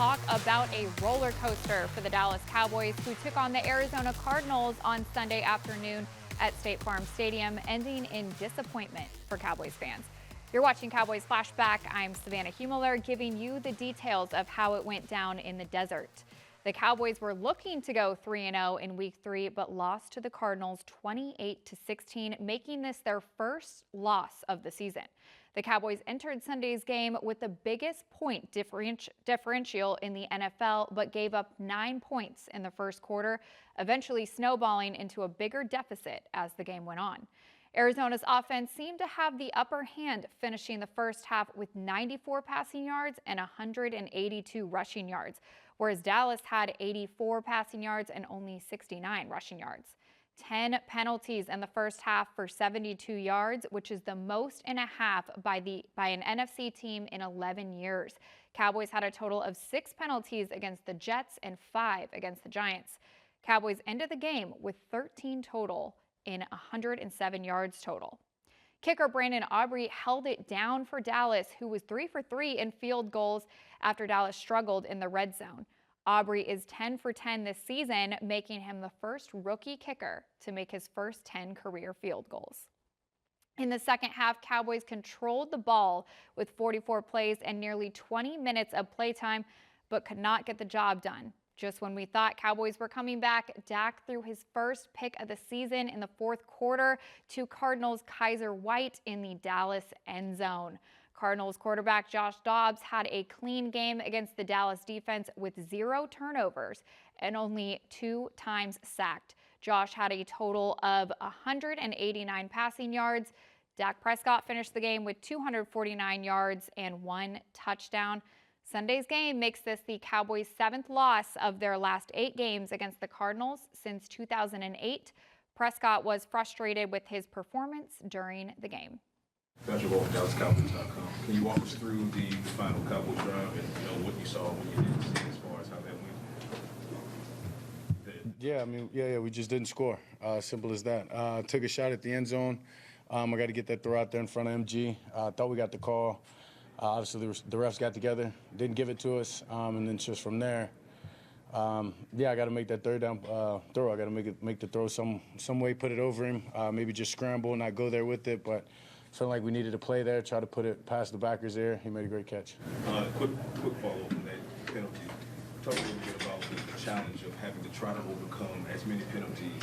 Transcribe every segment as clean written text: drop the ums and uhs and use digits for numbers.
talk about a roller coaster for the Dallas Cowboys, who took on the Arizona Cardinals on Sunday afternoon at State Farm Stadium, ending in disappointment for Cowboys fans. You're watching Cowboys Flashback. I'm Savannah Humeler, giving you the details of how it went down in the desert. The Cowboys were looking to go 3-0 in Week 3, but lost to the Cardinals 28-16, making this their first loss of the season. The Cowboys entered Sunday's game with the biggest point differential in the NFL, but gave up 9 points in the first quarter, eventually snowballing into a bigger deficit as the game went on. Arizona's offense seemed to have the upper hand, finishing the first half with 94 passing yards and 182 rushing yards, whereas Dallas had 84 passing yards and only 69 rushing yards. 10 penalties in the first half for 72 yards, which is the most and a half by an NFC team in 11 years. Cowboys had a total of 6 penalties against the Jets and 5 against the Giants. Cowboys ended the game with 13 total in 107 yards total. Kicker Brandon Aubrey held it down for Dallas, who was 3 for 3 in field goals after Dallas struggled in the red zone. Aubrey is 10 for 10 this season, making him the first rookie kicker to make his first 10 career field goals. In the second half, Cowboys controlled the ball with 44 plays and nearly 20 minutes of playtime, but could not get the job done. Just when we thought Cowboys were coming back, Dak threw his first pick of the season in the fourth quarter to Cardinals' Kaiser White in the Dallas end zone. Cardinals quarterback Josh Dobbs had a clean game against the Dallas defense with 0 turnovers and only 2 times sacked. Josh had a total of 189 passing yards. Dak Prescott finished the game with 249 yards and 1 touchdown. Sunday's game makes this the Cowboys' 7th loss of their last 8 games against the Cardinals since 2008. Prescott was frustrated with his performance during the game. Patrick Wolf, DallasCowboys.com. Can you walk us through the final Cowboys drive and what you saw when you didn't see as far as how that went? We just didn't score. Simple as that. Took a shot at the end zone. I got to get that throw out there in front of MG. Thought we got the call. Obviously, the refs got together, didn't give it to us, and then just from there, I got to make that third down throw. I got to make the throw some way, put it over him, maybe just scramble, not go there with it, but felt like we needed a play there, try to put it past the backers there. He made a great catch. Quick follow-up on that penalty. Talk a little bit about the challenge of having to try to overcome as many penalties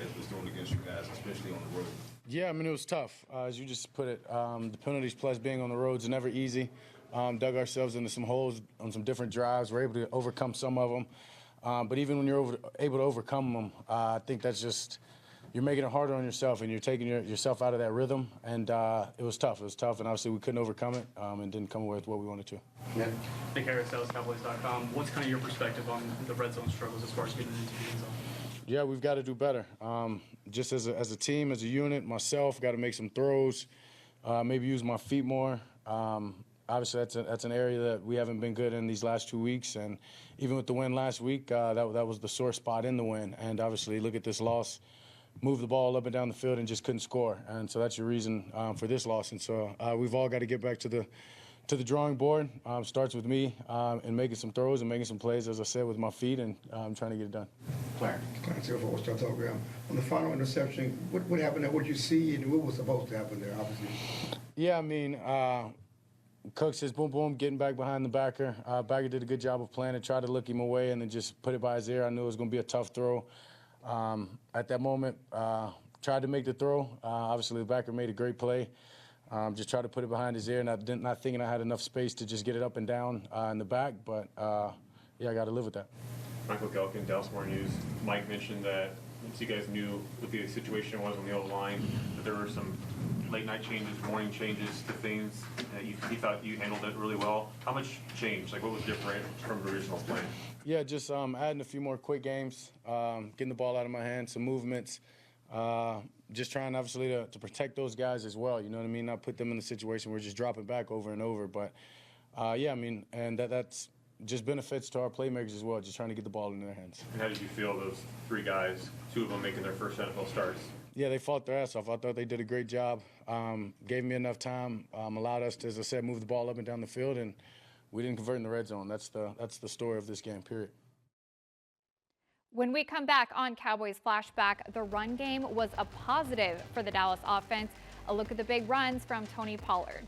as was thrown against you guys, especially on the road. Yeah, it was tough. As you just put it, the penalties plus being on the road is never easy. Dug ourselves into some holes on some different drives. We're able to overcome some of them. But even when you're able to overcome them, I think that's just you're making it harder on yourself and you're taking yourself out of that rhythm. And it was tough. And obviously we couldn't overcome it and didn't come away with what we wanted to. Yeah. Nick Harris, DallasCowboys.com. What's kind of your perspective on the red zone struggles as far as getting into the end zone? Yeah, we've got to do better. Just as a team, as a unit, myself, got to make some throws, maybe use my feet more. Obviously, that's an area that we haven't been good in these last 2 weeks. And even with the win last week, that was the sore spot in the win. And obviously, look at this loss. Moved the ball up and down the field and just couldn't score. And so that's your reason for this loss. And so we've all got to get back to the drawing board. Starts with me and making some throws and making some plays, as I said, with my feet, and I'm trying to get it done. On the final interception, what happened there? What did you see and what was supposed to happen there, obviously? Yeah, Cook says boom, boom, getting back behind the backer. Backer did a good job of playing it, tried to look him away, and then just put it by his ear. I knew it was going to be a tough throw. At that moment, tried to make the throw. Obviously, the backer made a great play. Just tried to put it behind his ear, not thinking I had enough space to just get it up and down in the back. But, I got to live with that. Michael Gelkin, Dallas Morning News. Mike mentioned that once you guys knew what the situation was on the O-line, that there were some late-night changes, morning changes to things. He thought you handled it really well. How much changed? What was different from the original plan? Yeah, just adding a few more quick games, getting the ball out of my hands, some movements, just trying, obviously, to protect those guys as well. You know what I mean? Not put them in a situation where we're just dropping back over and over. But, and that's just benefits to our playmakers as well, just trying to get the ball in their hands. And how did you feel those 3 guys, 2 of them making their first NFL starts? Yeah, they fought their ass off. I thought they did a great job. Gave me enough time, allowed us to, as I said, move the ball up and down the field, and We didn't convert in the red zone. That's the story of this game, period. When we come back on Cowboys Flashback, the run game was a positive for the Dallas offense. A look at the big runs from Tony Pollard.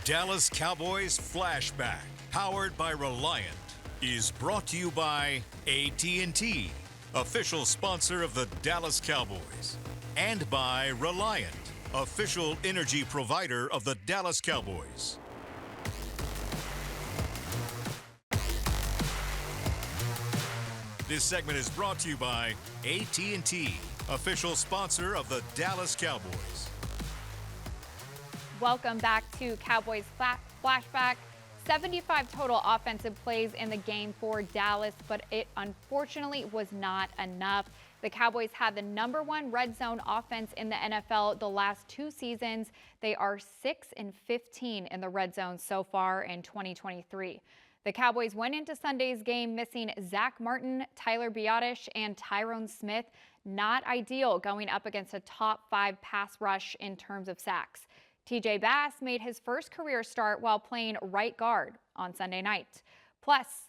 Dallas Cowboys Flashback, powered by Reliant, is brought to you by AT&T, official sponsor of the Dallas Cowboys, and by Reliant, official energy provider of the Dallas Cowboys. This segment is brought to you by AT&T, official sponsor of the Dallas Cowboys. Welcome back to Cowboys Flashback. 75 total offensive plays in the game for Dallas, but it unfortunately was not enough. The Cowboys had the #1 red zone offense in the NFL the last 2 seasons. They are 6-15 in the red zone so far in 2023. The Cowboys went into Sunday's game missing Zach Martin, Tyler Biotish, and Tyrone Smith. Not ideal going up against a top 5 pass rush in terms of sacks. TJ Bass made his first career start while playing right guard on Sunday night. Plus,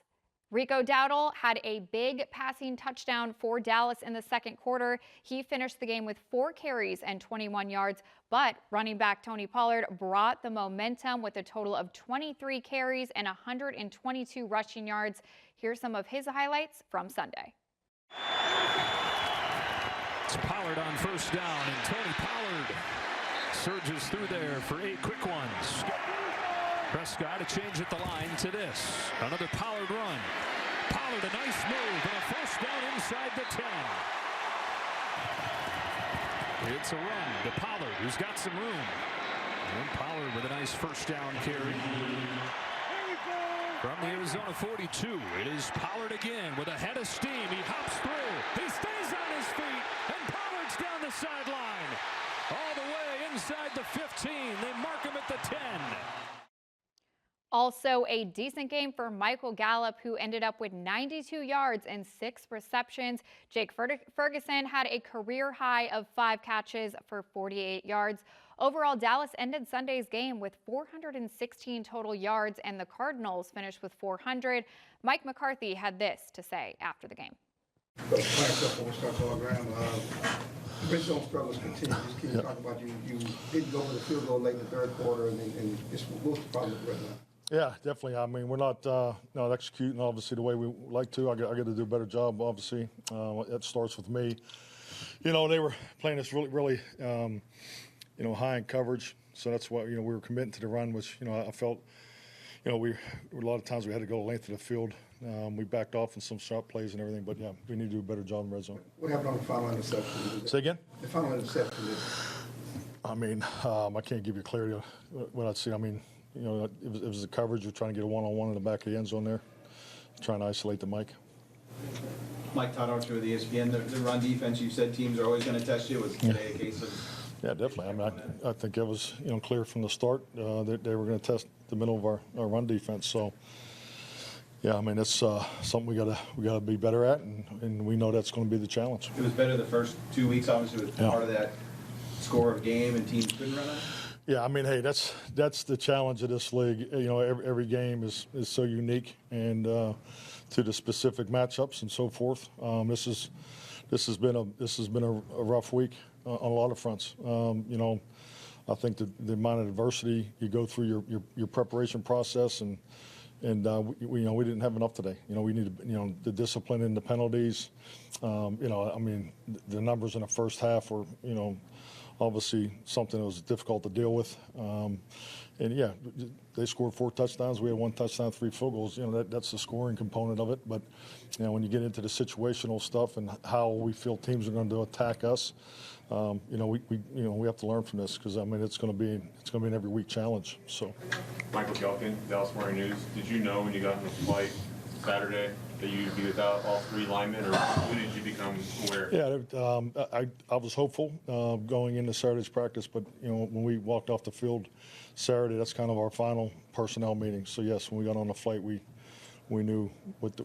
Rico Dowdle had a big passing touchdown for Dallas in the second quarter. He finished the game with 4 carries and 21 yards, but running back Tony Pollard brought the momentum with a total of 23 carries and 122 rushing yards. Here's some of his highlights from Sunday. It's Pollard on first down, and Tony Pollard surges through there for 8 quick ones. Prescott a change at the line to this. Another Pollard run. Pollard a nice move and a first down inside the 10. It's a run to Pollard, who's got some room. And Pollard with a nice first down carry. From the Arizona 42, it is Pollard again with a head of steam. He hops through. He stays on his feet, and Pollard's down the sideline. All the way inside the 15. They mark him at the 10. Also a decent game for Michael Gallup, who ended up with 92 yards and 6 receptions. Jake Ferguson had a career high of 5 catches for 48 yards. Overall, Dallas ended Sunday's game with 416 total yards, and the Cardinals finished with 400. Mike McCarthy had this to say after the game. Red zone struggles continue. Just keep talking about you didn't go for the field goal late in the third quarter, and just what's the problem with red zone? Yeah, definitely. I mean, we're not executing obviously the way we like to. I got to do a better job. Obviously, that starts with me. You know, they were playing us really, high in coverage. So that's why we were committing to the run, which I felt. We a lot of times we had to go the length of the field. We backed off in some sharp plays and everything, but yeah, we need to do a better job in the red zone. What happened on the final interception? Say again? The final interception. I mean, I can't give you clarity on what I'd see. I mean, it was the coverage. You're trying to get a one-on-one in the back of the end zone there, trying to isolate the Mike. Mike Todd Archer with ESPN. The run defense, you said teams are always going to test you. Was today a case of? Yeah, definitely. I mean, I think it was clear from the start that they were going to test the middle of our run defense. So, yeah, I mean, it's something we gotta be better at, and we know that's going to be the challenge. It was better the first 2 weeks. Obviously, it was part of that score of game, and teams couldn't run it. Yeah, I mean, hey, that's the challenge of this league. Every game is so unique, and to the specific matchups and so forth. This has been a rough week on a lot of fronts. I think the amount of adversity you go through your preparation process, and we didn't have enough today. We needed the discipline and the penalties. I mean, the numbers in the first half were obviously something that was difficult to deal with. And yeah, they scored 4 touchdowns. We had 1 touchdown, 3 field goals. That's the scoring component of it. But when you get into the situational stuff and how we feel teams are going to attack us, we have to learn from this, because I mean it's going to be an every week challenge. So, Michael Gelkin, Dallas Morning News. Did you know when you got on the flight Saturday that you'd be without all 3 linemen, or when did you become aware? Yeah, I was hopeful going into Saturday's practice, but when we walked off the field Saturday, that's kind of our final personnel meeting. So yes, when we got on the flight, we knew what the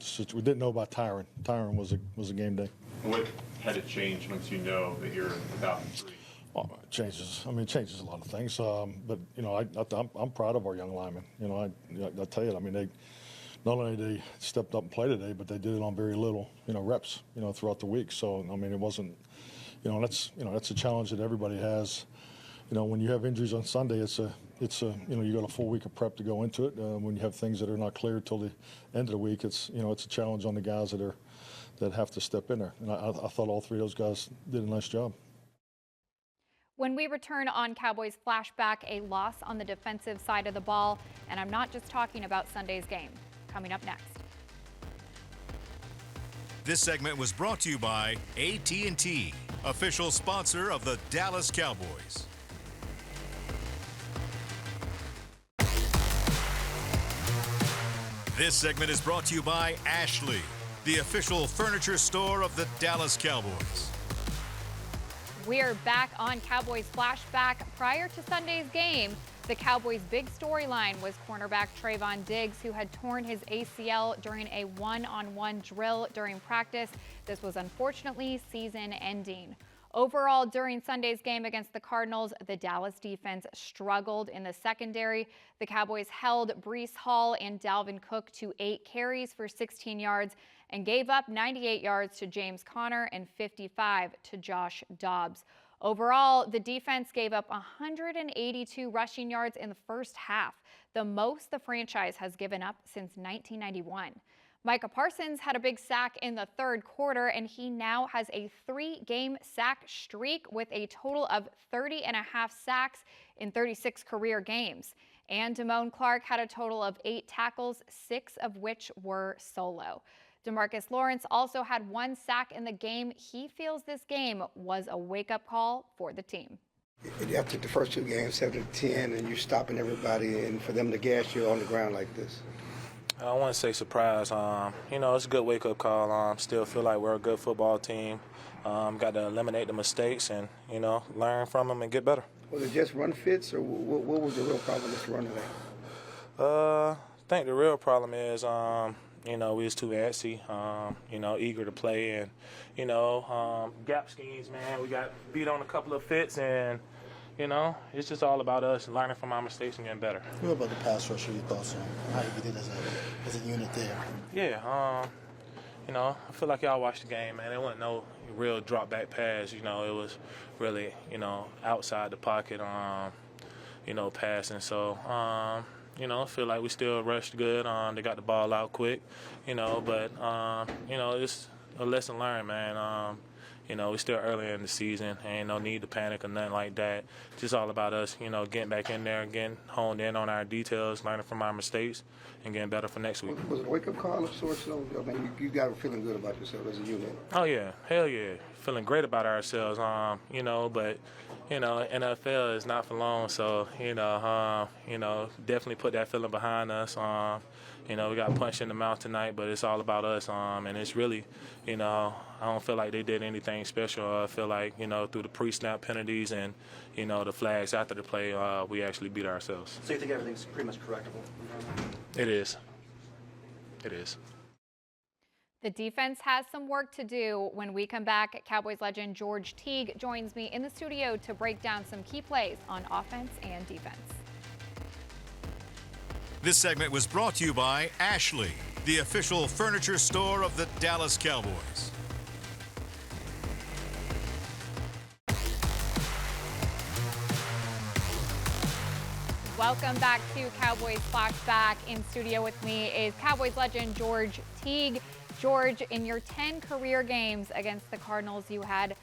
situation. We didn't know about Tyron. Tyron was a game day. What had to change once you know that you're without 3? Well, it changes. I mean, it changes a lot of things. But you know, I'm proud of our young linemen. You know, I tell you, I mean, they not only they stepped up and played today, but they did it on very little, you know, reps, you know, throughout the week. So I mean, it wasn't, you know, that's a challenge that everybody has. You know, when you have injuries on Sunday, it's a you know, you got a full week of prep to go into it. When you have things that are not cleared till the end of the week, it's a challenge on the guys that have to step in there. And I thought all three of those guys did a nice job. When we return on Cowboys Flashback, a loss on the defensive side of the ball, and I'm not just talking about Sunday's game. Coming up next. This segment was brought to you by AT&T, official sponsor of the Dallas Cowboys. This segment is brought to you by Ashley, the official furniture store of the Dallas Cowboys. We're back on Cowboys Flashback. Prior to Sunday's game, the Cowboys' big storyline was cornerback Trayvon Diggs, who had torn his ACL during a one-on-one drill during practice. This was unfortunately season-ending. Overall, during Sunday's game against the Cardinals, the Dallas defense struggled in the secondary. The Cowboys held Breece Hall and Dalvin Cook to 8 carries for 16 yards and gave up 98 yards to James Conner and 55 to Josh Dobbs. Overall, the defense gave up 182 rushing yards in the first half, the most the franchise has given up since 1991. Micah Parsons had a big sack in the third quarter, and he now has a 3-game sack streak with a total of 30.5 sacks in 36 career games. And Damone Clark had a total of 8 tackles, 6 of which were solo. DeMarcus Lawrence also had 1 sack in the game. He feels this game was a wake-up call for the team. After the first 2 games, 7-10, and you're stopping everybody, and for them to gas you on the ground like this. I want to say surprise. You know, it's a good wake-up call. Still feel like we're a good football team. Got to eliminate the mistakes and, you know, learn from them and get better. Was it just run fits, or what was the real problem with the run today? I think the real problem is, you know, we was too antsy, you know, eager to play, and, you know, gap schemes, man. We got beat on a couple of fits, and, you know, it's just all about us learning from our mistakes and getting better. What about the pass rusher, your thoughts on how you did as a unit there? Yeah, you know, I feel like y'all watched the game, man. There wasn't no real drop-back pass. You know, it was really, you know, outside the pocket, you know, passing. So, you know, I feel like we still rushed good. They got the ball out quick, you know, but, you know, it's a lesson learned, man. You know, we're still early in the season. Ain't no need to panic or nothing like that. Just all about us, you know, getting back in there, getting honed in on our details, learning from our mistakes, and getting better for next week. Was it a wake-up call of sorts, though? I mean, you got feeling good about yourself as a unit. Oh, yeah. Hell yeah. Feeling great about ourselves, you know, but, you know, NFL is not for long, so, you know, definitely put that feeling behind us. You know, we got punched in the mouth tonight, but it's all about us, and it's really, you know, I don't feel like they did anything special. I feel like, you know, through the pre-snap penalties and, you know, the flags after the play, we actually beat ourselves. So you think everything's pretty much correctable? It is. It is. The defense has some work to do. When we come back, Cowboys legend George Teague joins me in the studio to break down some key plays on offense and defense. This segment was brought to you by Ashley, the official furniture store of the Dallas Cowboys. Welcome back to Cowboys Flashback. In studio with me is Cowboys legend George Teague. George, in your 10 career games against the Cardinals, you had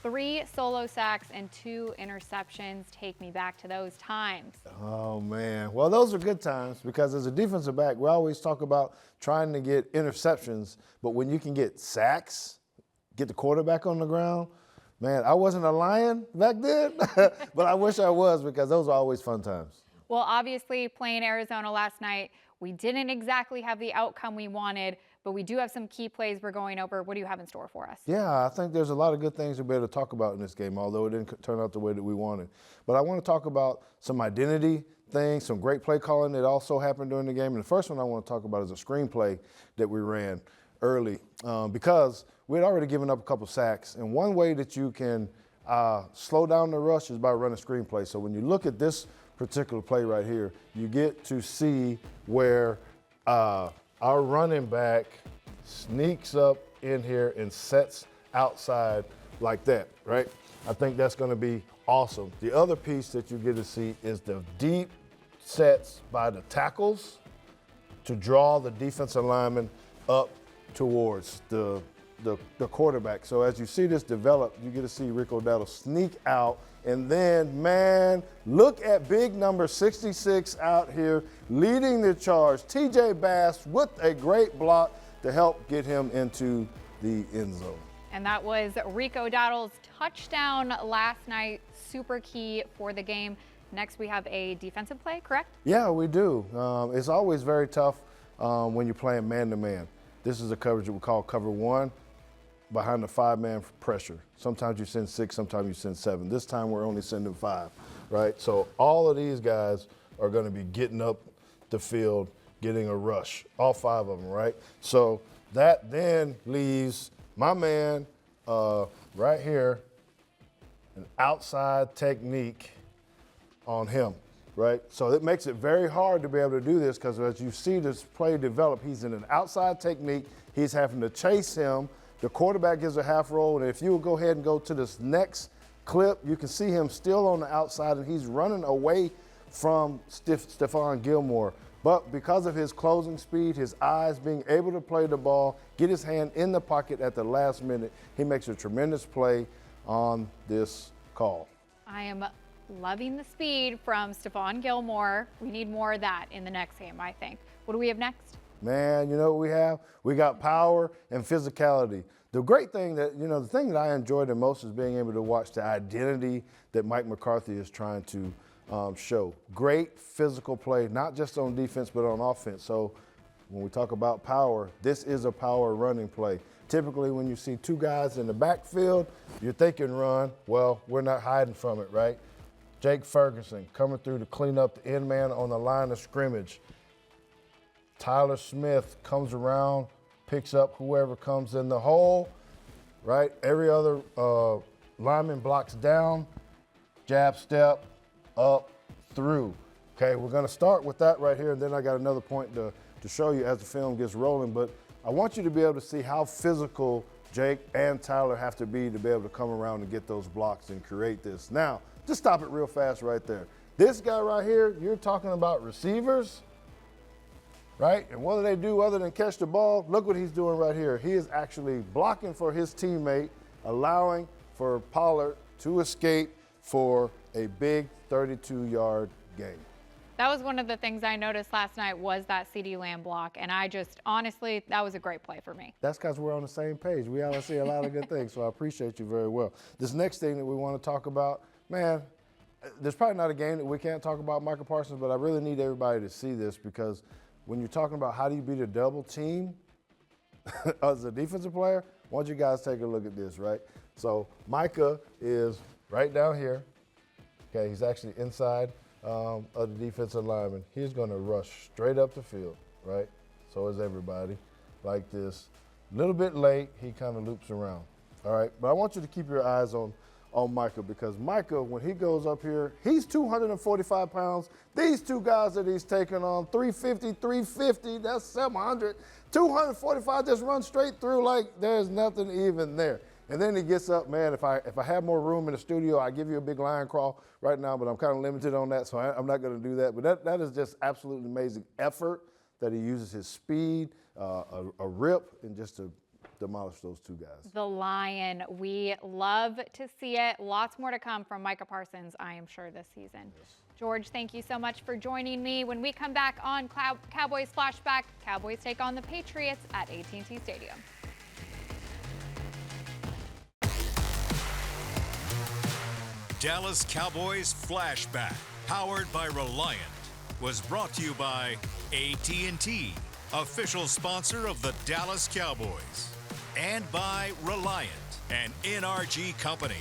3 solo sacks and 2 interceptions. Take me back to those times. Oh, man. Well, those are good times because as a defensive back, we always talk about trying to get interceptions, but when you can get sacks, get the quarterback on the ground, man, I wasn't a Lion back then, but I wish I was because those are always fun times. Well, obviously, playing Arizona last night, we didn't exactly have the outcome we wanted, but we do have some key plays we're going over. What do you have in store for us? Yeah, I think there's a lot of good things to be able to talk about in this game, although it didn't turn out the way that we wanted. But I want to talk about some identity things, some great play calling that also happened during the game. And the first one I want to talk about is a screenplay that we ran early because we had already given up a couple sacks. And one way that you can slow down the rush is by running screenplay. So when you look at this particular play right here, you get to see where our running back sneaks up in here and sets outside like that, right? I think that's going to be awesome. The other piece that you get to see is the deep sets by the tackles to draw the defensive lineman up towards the quarterback. So as you see this develop, you get to see Rico Dowdle sneak out. And then, man, look at big number 66 out here leading the charge. TJ Bass with a great block to help get him into the end zone. And that was Rico Dowdle's touchdown last night, super key for the game. Next, we have a defensive play, correct? Yeah, we do. It's always very tough when you're playing man-to-man. This is a coverage that we call cover one, behind the 5-man pressure. Sometimes you send 6, sometimes you send 7. This time we're only sending 5, right? So all of these guys are going to be getting up the field, getting a rush, all 5 of them, right? So that then leaves my man right here, an outside technique on him, right? So it makes it very hard to be able to do this because as you see this play develop, he's in an outside technique. He's having to chase him. The quarterback gives a half roll, and if you will go ahead and go to this next clip, you can see him still on the outside, and he's running away from Stephon Gilmore. But because of his closing speed, his eyes being able to play the ball, get his hand in the pocket at the last minute, he makes a tremendous play on this call. I am loving the speed from Stephon Gilmore. We need more of that in the next game, I think. What do we have next? Man, you know what we have? We got power and physicality. The great thing that, the thing that I enjoy the most is being able to watch the identity that Mike McCarthy is trying to show. Great physical play, not just on defense, but on offense. So when we talk about power, this is a power running play. Typically when you see 2 guys in the backfield, you're thinking run. Well, we're not hiding from it, right? Jake Ferguson coming through to clean up the end man on the line of scrimmage. Tyler Smith comes around, picks up whoever comes in the hole, right? Every other lineman blocks down, jab step, up, through. Okay, we're going to start with that right here, and then I got another point to show you as the film gets rolling. But I want you to be able to see how physical Jake and Tyler have to be able to come around and get those blocks and create this. Now, just stop it real fast right there. This guy right here, you're talking about receivers, right? And what do they do other than catch the ball? Look what he's doing right here. He is actually blocking for his teammate, allowing for Pollard to escape for a big 32-yard gain. That was one of the things I noticed last night was that CeeDee Lamb block, and honestly, that was a great play for me. That's because we're on the same page. We always see a lot of good things, so I appreciate you very well. This next thing that we want to talk about, man, there's probably not a game that we can't talk about Micah Parsons, but I really need everybody to see this because when you're talking about how do you beat a double team as a defensive player, why don't you guys take a look at this, right? So Micah is right down here. Okay, he's actually inside of the defensive lineman. He's going to rush straight up the field, right? So is everybody, like this. A little bit late, he kind of loops around, all right? But I want you to keep your eyes on Micah because Micah, when he goes up here, he's 245 pounds. These 2 guys that he's taking on, 350, 350, that's 700. 245 just run straight through like there's nothing even there. And then he gets up, man, if I had more room in the studio, I'd give you a big line crawl right now, but I'm kind of limited on that, so I'm not going to do that. But that is just absolutely amazing effort that he uses his speed, a rip, and just to demolish those 2 guys. The Lion, we love to see it. Lots more to come from Micah Parsons, I am sure, this season. Yes. George, thank you so much for joining me. When we come back on Cowboys Flashback, Cowboys take on the Patriots at AT&T Stadium. Dallas Cowboys Flashback, powered by Reliant, was brought to you by AT&T, official sponsor of the Dallas Cowboys, and by Reliant, an NRG company.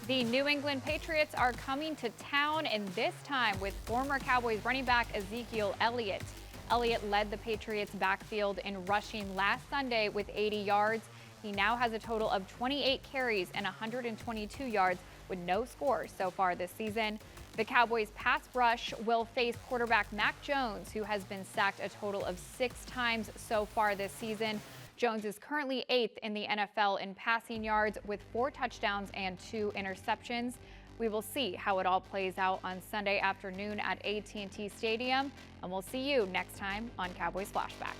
The New England Patriots are coming to town, and this time with former Cowboys running back Ezekiel Elliott. Elliott led the Patriots backfield in rushing last Sunday with 80 yards. He now has a total of 28 carries and 122 yards with no scores so far this season. The Cowboys pass rush will face quarterback Mac Jones, who has been sacked a total of 6 times so far this season. Jones is currently 8th in the NFL in passing yards with 4 touchdowns and 2 interceptions. We will see how it all plays out on Sunday afternoon at AT&T Stadium, and we'll see you next time on Cowboys Flashback.